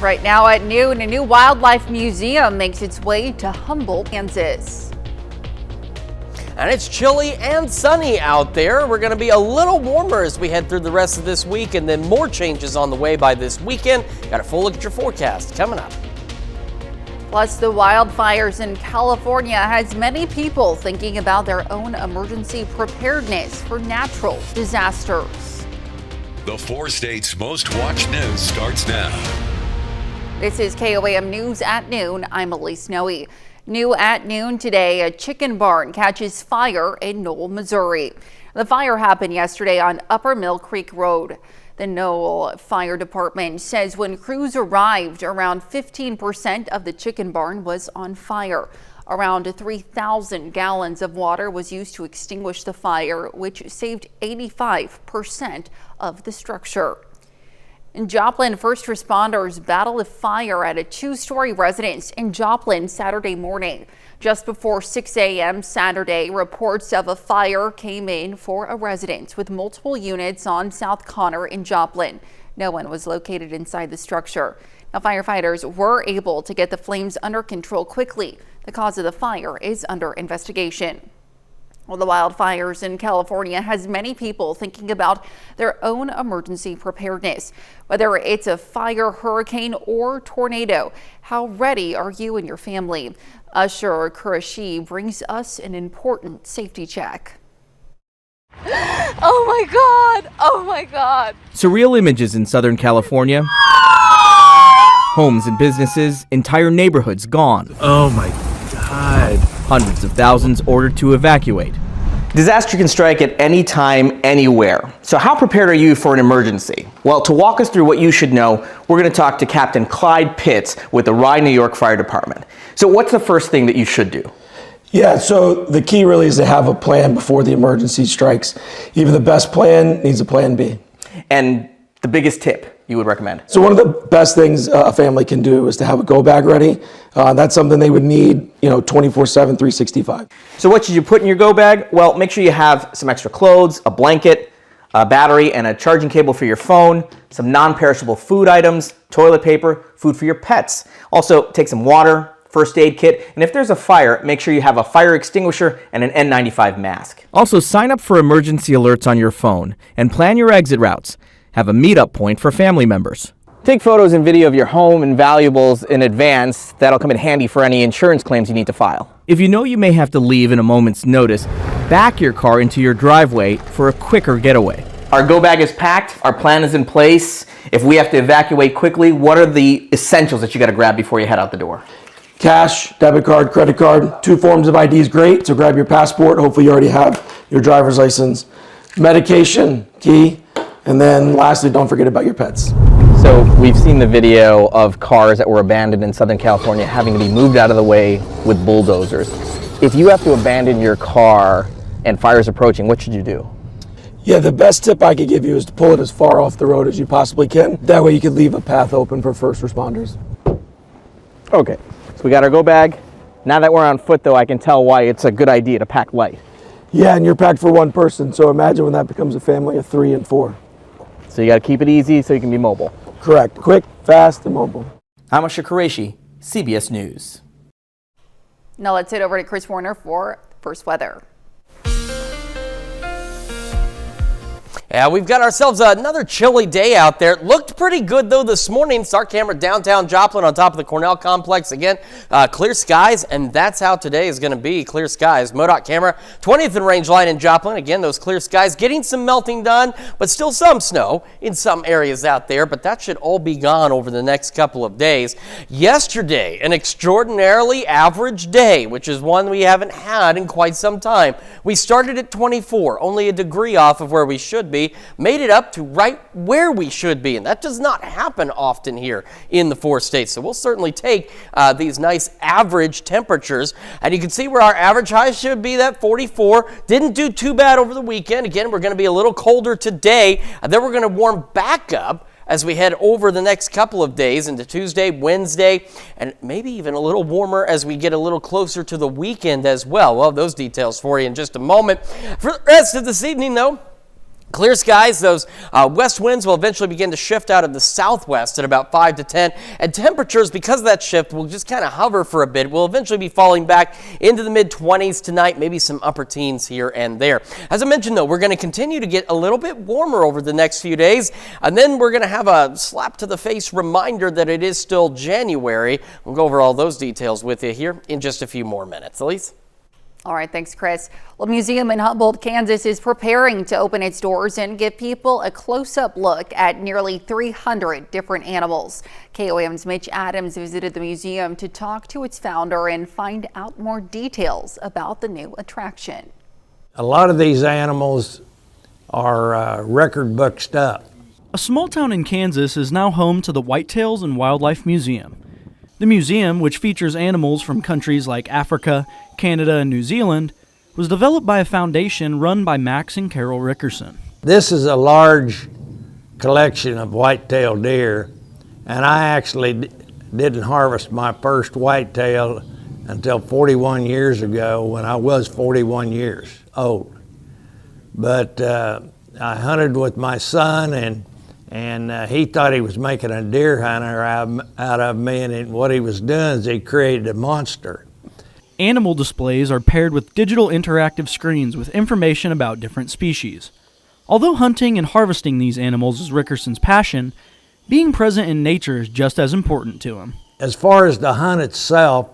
Right now at noon, a new wildlife museum makes its way to Humboldt, Kansas. And it's chilly and sunny out there. We're going to be a little warmer as we head through the rest of this week, and then more changes on the way by this weekend. Got a full look at your forecast coming up. Plus, the wildfires in California has many people thinking about their own emergency preparedness for natural disasters. The 4 states' most watched news starts now. This is KOAM News at noon. I'm Elise Noe. New at noon today, a chicken barn catches fire in Knoll, Missouri. The fire happened yesterday on Upper Mill Creek Road. The Knoll Fire Department says when crews arrived, around 15% of the chicken barn was on fire. Around 3,000 gallons of water was used to extinguish the fire, which saved 85% of the structure. In Joplin, first responders battled a fire at a 2-story residence in Joplin Saturday morning. Just before 6 a.m. Saturday, reports of a fire came in for a residence with multiple units on South Connor in Joplin. No one was located inside the structure. Now, firefighters were able to get the flames under control quickly. The cause of the fire is under investigation. Well, the wildfires in California has many people thinking about their own emergency preparedness. Whether it's a fire, hurricane, or tornado, how ready are you and your family? Usher Qureshi brings us an important safety check. Oh my God! Oh my God! Surreal images in Southern California. Homes and businesses, entire neighborhoods gone. Oh my God. Hundreds of thousands ordered to evacuate. Disaster can strike at any time, anywhere. So how prepared are you for an emergency? Well, to walk us through what you should know, we're going to talk to Captain Clyde Pitts with the Rye, New York Fire Department. So what's the first thing that you should do? Yeah, so the key really is to have a plan before the emergency strikes. Even the best plan needs a plan B. And the biggest tip you would recommend? So one of the best things a family can do is to have a go bag ready. That's something they would need, 24/7, 365. So what should you put in your go bag? Well, make sure you have some extra clothes, a blanket, a battery, and a charging cable for your phone, some non-perishable food items, toilet paper, food for your pets. Also, take some water, first aid kit, and if there's a fire, make sure you have a fire extinguisher and an N95 mask. Also, sign up for emergency alerts on your phone and plan your exit routes. Have a meetup point for family members. Take photos and video of your home and valuables in advance. That'll come in handy for any insurance claims you need to file. If you know you may have to leave in a moment's notice, back your car into your driveway for a quicker getaway. Our go bag is packed, our plan is in place. If we have to evacuate quickly, what are the essentials that you gotta grab before you head out the door? Cash, debit card, credit card, 2 forms of ID is great. So grab your passport. Hopefully you already have your driver's license. Medication, key. And then lastly, don't forget about your pets. So we've seen the video of cars that were abandoned in Southern California having to be moved out of the way with bulldozers. If you have to abandon your car and fire's approaching, what should you do? Yeah, the best tip I could give you is to pull it as far off the road as you possibly can. That way you could leave a path open for first responders. Okay, so we got our go bag. Now that we're on foot though, I can tell why it's a good idea to pack light. Yeah, and you're packed for 1 person. So imagine when that becomes a family of 3 and 4. So you got to keep it easy so you can be mobile. Correct. Quick, fast, and mobile. I'm Usher Qureshi, CBS News. Now let's head over to Chris Warner for first weather. Yeah, we've got ourselves another chilly day out there. Looked pretty good, though, this morning. Star camera downtown Joplin on top of the Cornell complex. Again, clear skies, and that's how today is going to be. Clear skies. MoDOT camera, 20th and range line in Joplin. Again, those clear skies. Getting some melting done, but still some snow in some areas out there. But that should all be gone over the next couple of days. Yesterday, an extraordinarily average day, which is one we haven't had in quite some time. We started at 24, only a degree off of where we should be. Made it up to right where we should be, and that does not happen often here in the 4 states. So we'll certainly take these nice average temperatures, and you can see where our average high should be, that 44. Didn't do too bad over the weekend. Again, we're going to be a little colder today, and then we're going to warm back up as we head over the next couple of days into Tuesday, Wednesday, and maybe even a little warmer as we get a little closer to the weekend as well. We'll have those details for you in just a moment. For the rest of this evening, though, Clear skies, those west winds will eventually begin to shift out of the southwest at about 5 to 10, and temperatures, because of that shift, will just kind of hover for a bit. We'll eventually be falling back into the mid-20s tonight, maybe some upper teens here and there. As I mentioned, though, we're going to continue to get a little bit warmer over the next few days, and then we're going to have a slap-to-the-face reminder that it is still January. We'll go over all those details with you here in just a few more minutes. Elise? All right, thanks, Chris. Well, a museum in Humboldt, Kansas is preparing to open its doors and give people a close-up look at nearly 300 different animals. KOAM's Mitch Adams visited the museum to talk to its founder and find out more details about the new attraction. A lot of these animals are record book stuff. A small town in Kansas is now home to the Whitetails and Wildlife Museum. The museum, which features animals from countries like Africa, Canada, and New Zealand, was developed by a foundation run by Max and Carol Rickerson. This is a large collection of white-tailed deer, and I actually didn't harvest my first whitetail until 41 years ago, when I was 41 years old. But I hunted with my son, and he thought he was making a deer hunter out of me, and what he was doing is he created a monster. Animal displays are paired with digital interactive screens with information about different species. Although hunting and harvesting these animals is Rickerson's passion, being present in nature is just as important to him. As far as the hunt itself,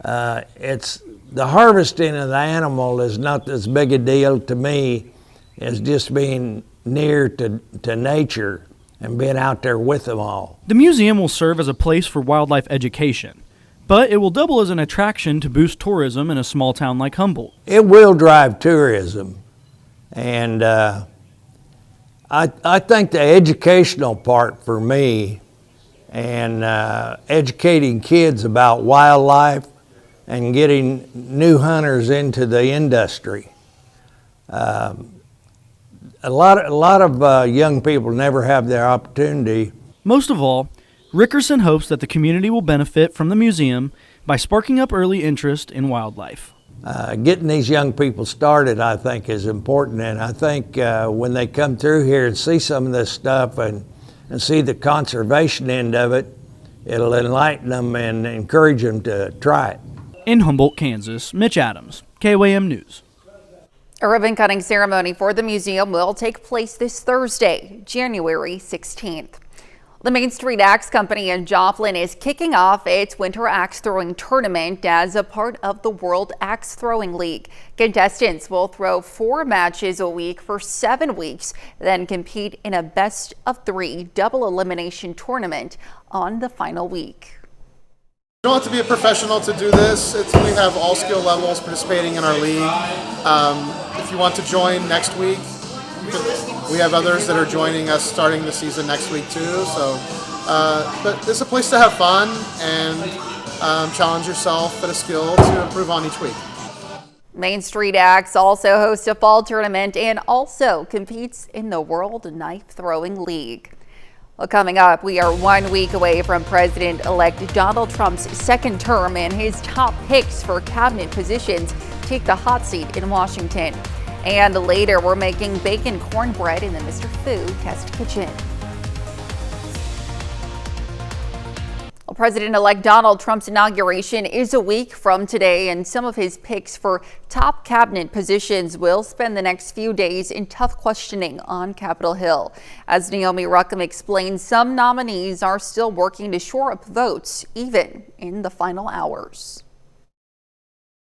it's the harvesting of the animal is not as big a deal to me as just being near to nature and being out there with them all. The museum will serve as a place for wildlife education, but it will double as an attraction to boost tourism in a small town like Humboldt. It will drive tourism, and I think the educational part for me and educating kids about wildlife and getting new hunters into the industry. A lot of young people never have their opportunity. Most of all, Rickerson hopes that the community will benefit from the museum by sparking up early interest in wildlife. Getting these young people started, I think, is important, and I think when they come through here and see some of this stuff and see the conservation end of it, it'll enlighten them and encourage them to try it. In Humboldt, Kansas, Mitch Adams, KOAM News. A ribbon-cutting ceremony for the museum will take place this Thursday, January 16th. The Main Street Axe Company in Joplin is kicking off its winter axe throwing tournament as a part of the World Axe Throwing League. Contestants will throw 4 matches a week for 7 weeks, then compete in a best-of-3 double elimination tournament on the final week. You don't have to be a professional to do this. We have all skill levels participating in our league. If you want to join next week, we have others that are joining us starting the season next week too. So, but it's a place to have fun and challenge yourself at a skill to improve on each week. Main Street Axe also hosts a fall tournament and also competes in the World Knife Throwing League. Well, coming up, we are 1 week away from President-elect Donald Trump's second term, and his top picks for cabinet positions take the hot seat in Washington. And later, we're making bacon cornbread in the Mr. Food Test Kitchen. Well, President-elect Donald Trump's inauguration is a week from today, and some of his picks for top cabinet positions will spend the next few days in tough questioning on Capitol Hill. As Naomi Ruckham explains, some nominees are still working to shore up votes, even in the final hours.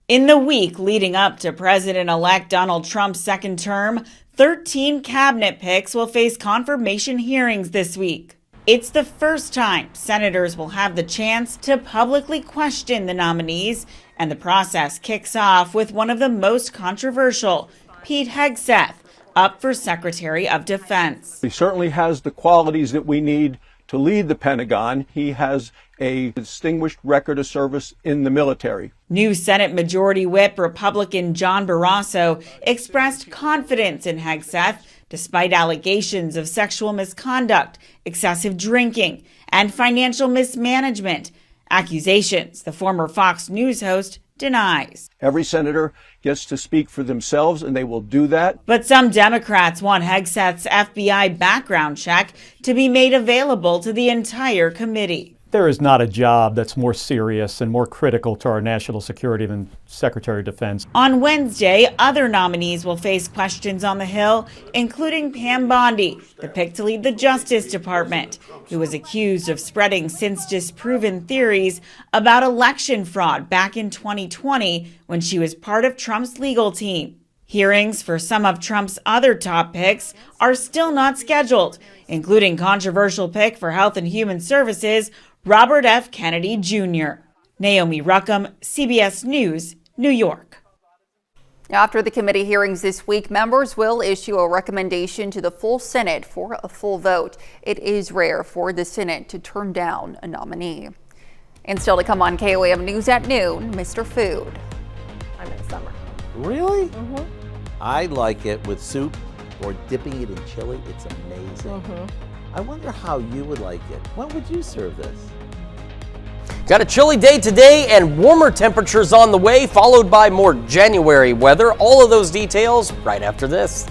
In the week leading up to President-elect Donald Trump's second term, 13 cabinet picks will face confirmation hearings this week. It's the first time senators will have the chance to publicly question the nominees, and the process kicks off with one of the most controversial, Pete Hegseth, up for Secretary of Defense. He certainly has the qualities that we need to lead the Pentagon. He has a distinguished record of service in the military. New Senate Majority Whip Republican John Barrasso expressed confidence in Hegseth despite allegations of sexual misconduct, excessive drinking, and financial mismanagement, accusations the former Fox News host denies. Every senator gets to speak for themselves, and they will do that. But some Democrats want Hegseth's FBI background check to be made available to the entire committee. There is not a job that's more serious and more critical to our national security than Secretary of Defense. On Wednesday, other nominees will face questions on the Hill, including Pam Bondi, the pick to lead the Justice Department, who was accused of spreading since disproven theories about election fraud back in 2020 when she was part of Trump's legal team. Hearings for some of Trump's other top picks are still not scheduled, including controversial pick for Health and Human Services, Robert F. Kennedy Jr. Naomi Ruckham, CBS News, New York. After the committee hearings this week, members will issue a recommendation to the full Senate for a full vote. It is rare for the Senate to turn down a nominee. And still to come on KOAM News at Noon, Mr. Food. I'm in summer. Really? I like it with soup or dipping it in chili. It's amazing. I wonder how you would like it. When would you serve this? Got a chilly day today and warmer temperatures on the way, followed by more January weather. All of those details right after this.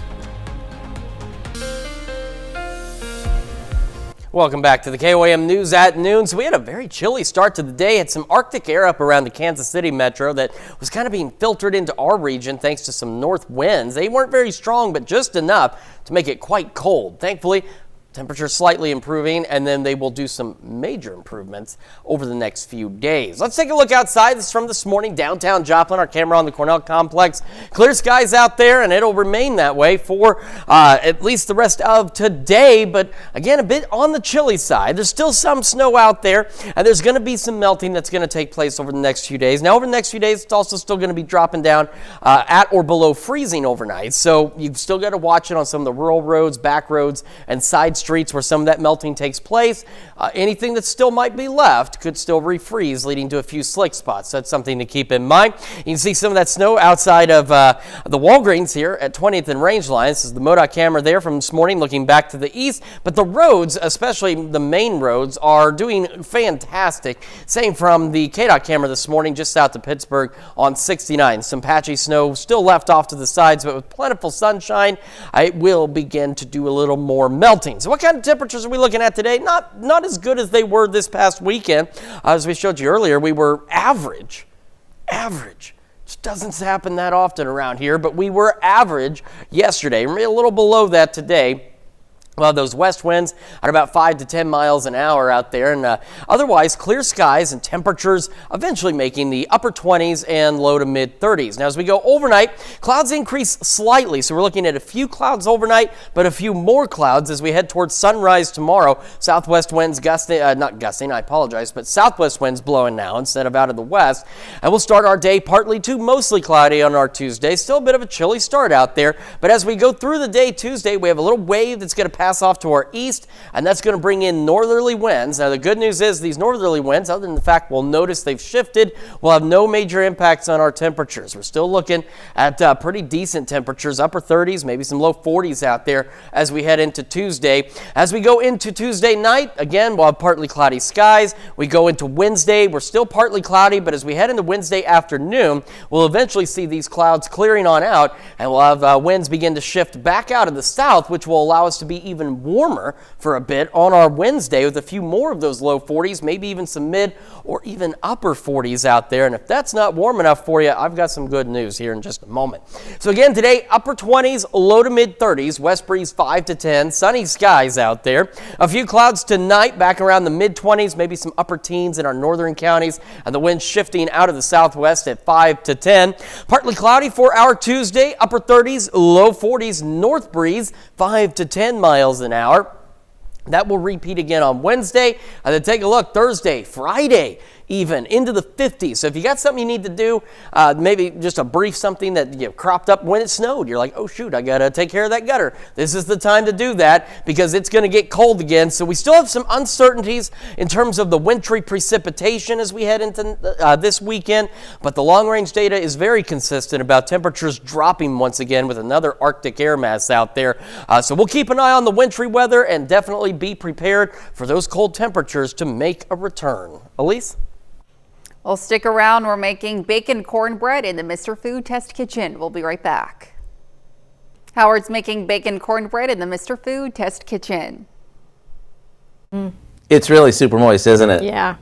Welcome back to the KOAM News at Noon. So we had a very chilly start to the day. Had some Arctic air up around the Kansas City metro that was kind of being filtered into our region thanks to some north winds. They weren't very strong, but just enough to make it quite cold. Thankfully, temperature slightly improving, and then they will do some major improvements over the next few days. Let's take a look outside. This is from this morning, downtown Joplin. Our camera on the Cornell complex. Clear skies out there, and it'll remain that way for at least the rest of today. But again, a bit on the chilly side. There's still some snow out there, and there's going to be some melting that's going to take place over the next few days. Now, over the next few days, it's also still going to be dropping down at or below freezing overnight. So you've still got to watch it on some of the rural roads, back roads, and side streets where some of that melting takes place. Anything that still might be left could still refreeze, leading to a few slick spots. That's something to keep in mind. You can see some of that snow outside of the Walgreens here at 20th and Rangeline. This is the MoDOT camera there from this morning looking back to the east. But the roads, especially the main roads, are doing fantastic. Same from the KDOT camera this morning just south of Pittsburgh on 69. Some patchy snow still left off to the sides, but with plentiful sunshine, it will begin to do a little more melting. So what kind of temperatures are we looking at today? Not as good as they were this past weekend. As we showed you earlier, we were average. Just doesn't happen that often around here, but we were average yesterday. We're a little below that today. Well, those west winds at about 5 to 10 miles an hour out there, and otherwise clear skies and temperatures eventually making the upper 20s and low to mid 30s. Now, as we go overnight, clouds increase slightly, so we're looking at a few clouds overnight, but a few more clouds as we head towards sunrise tomorrow. Southwest winds gusting, not gusting, I apologize, but southwest winds blowing now instead of out of the west. And we'll start our day partly to mostly cloudy on our Tuesday. Still a bit of a chilly start out there, but as we go through the day Tuesday, we have a little wave that's going to pass off to our east, and that's going to bring in northerly winds. Now, the good news is these northerly winds, other than the fact we'll notice they've shifted, will have no major impacts on our temperatures. We're still looking at pretty decent temperatures, upper 30s, maybe some low 40s out there as we head into Tuesday. As we go into Tuesday night, again, we'll have partly cloudy skies. We go into Wednesday, we're still partly cloudy, but as we head into Wednesday afternoon, we'll eventually see these clouds clearing on out, and we'll have winds begin to shift back out of the south, which will allow us to be even warmer for a bit on our Wednesday with a few more of those low 40s, maybe even some mid or even upper 40s out there. And if that's not warm enough for you, I've got some good news here in just a moment. So again, today, upper 20s, low to mid 30s, west breeze 5 to 10, sunny skies out there. A few clouds tonight, back around the mid 20s, maybe some upper teens in our northern counties, and the wind shifting out of the southwest at 5 to 10. Partly cloudy for our Tuesday, upper 30s, low 40s, north breeze 5 to 10 miles an hour. That will repeat again on Wednesday. And then take a look Thursday, Friday, even into the 50s. So if you got something you need to do, maybe just a brief something that cropped up when it snowed, you're like, oh shoot, I gotta take care of that gutter. This is the time to do that because it's gonna get cold again. So we still have some uncertainties in terms of the wintry precipitation as we head into this weekend, but the long range data is very consistent about temperatures dropping once again with another Arctic air mass out there. So we'll keep an eye on the wintry weather and definitely be prepared for those cold temperatures to make a return. Elise? Well, stick around. We're making bacon cornbread in the Mr. Food Test Kitchen. We'll be right back. Howard's making bacon cornbread in the Mr. Food Test Kitchen. It's really super moist, isn't it? Yeah.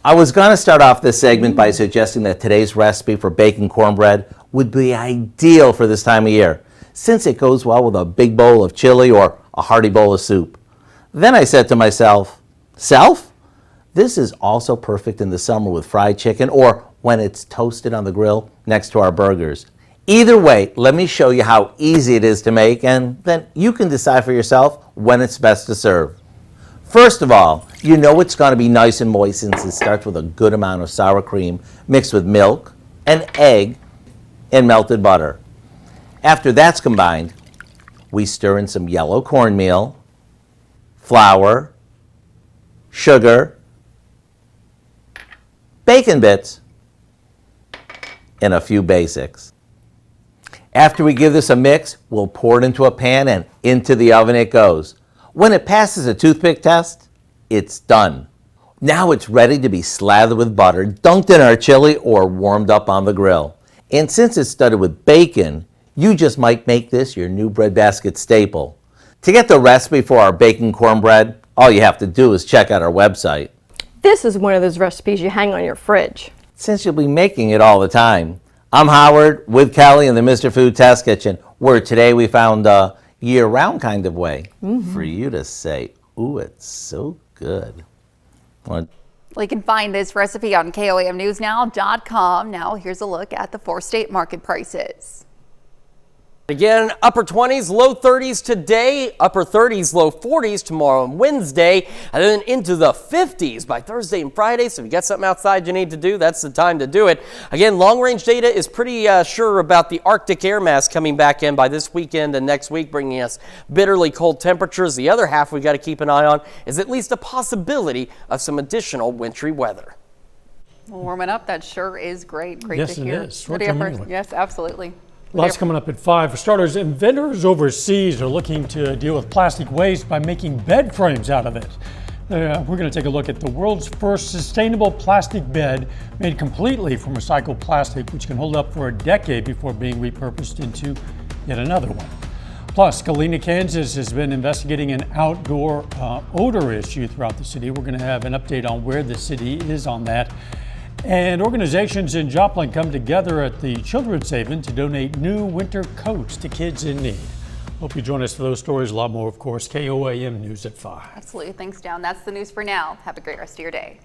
I was going to start off this segment by suggesting that today's recipe for bacon cornbread would be ideal for this time of year, since it goes well with a big bowl of chili or a hearty bowl of soup. Then I said to myself, this is also perfect in the summer with fried chicken or when it's toasted on the grill next to our burgers. Either way, let me show you how easy it is to make, and then you can decide for yourself when it's best to serve. First of all, you know it's going to be nice and moist since it starts with a good amount of sour cream mixed with milk, an egg, and melted butter. After that's combined, we stir in some yellow cornmeal, flour, sugar, bacon bits, and a few basics. After we give this a mix, we'll pour it into a pan and into the oven it goes. When it passes a toothpick test, it's done. Now it's ready to be slathered with butter, dunked in our chili, or warmed up on the grill. And since it's studded with bacon, you just might make this your new breadbasket staple. To get the recipe for our bacon cornbread, all you have to do is check out our website. This is one of those recipes you hang on your fridge. Since you'll be making it all the time, I'm Howard with Kelly in the Mr. Food Test Kitchen, where today we found a year-round kind of way for you to say, ooh, it's so good. Well, you can find this recipe on KOAMNewsNow.com. Now here's a look at the 4-state market prices. Again, upper 20s, low 30s today, upper 30s, low 40s tomorrow and Wednesday, and then into the 50s by Thursday and Friday. So if you got something outside you need to do, that's the time to do it. Again, long-range data is pretty sure about the Arctic air mass coming back in by this weekend and next week, bringing us bitterly cold temperatures. The other half we've got to keep an eye on is at least a possibility of some additional wintry weather. Well, warming up, that sure is great. Great Yes, to it hear. is. What do you have first? Yes, absolutely. Lots coming up at 5. For starters, inventors overseas are looking to deal with plastic waste by making bed frames out of it. We're going to take a look at the world's first sustainable plastic bed made completely from recycled plastic, which can hold up for a decade before being repurposed into yet another one. Plus, Galena, Kansas has been investigating an outdoor odor issue throughout the city. We're going to have an update on where the city is on that. And organizations in Joplin come together at the Children's Haven to donate new winter coats to kids in need. Hope you join us for those stories. A lot more, of course. KOAM News at 5. Absolutely. Thanks, Dan. That's the news for now. Have a great rest of your day.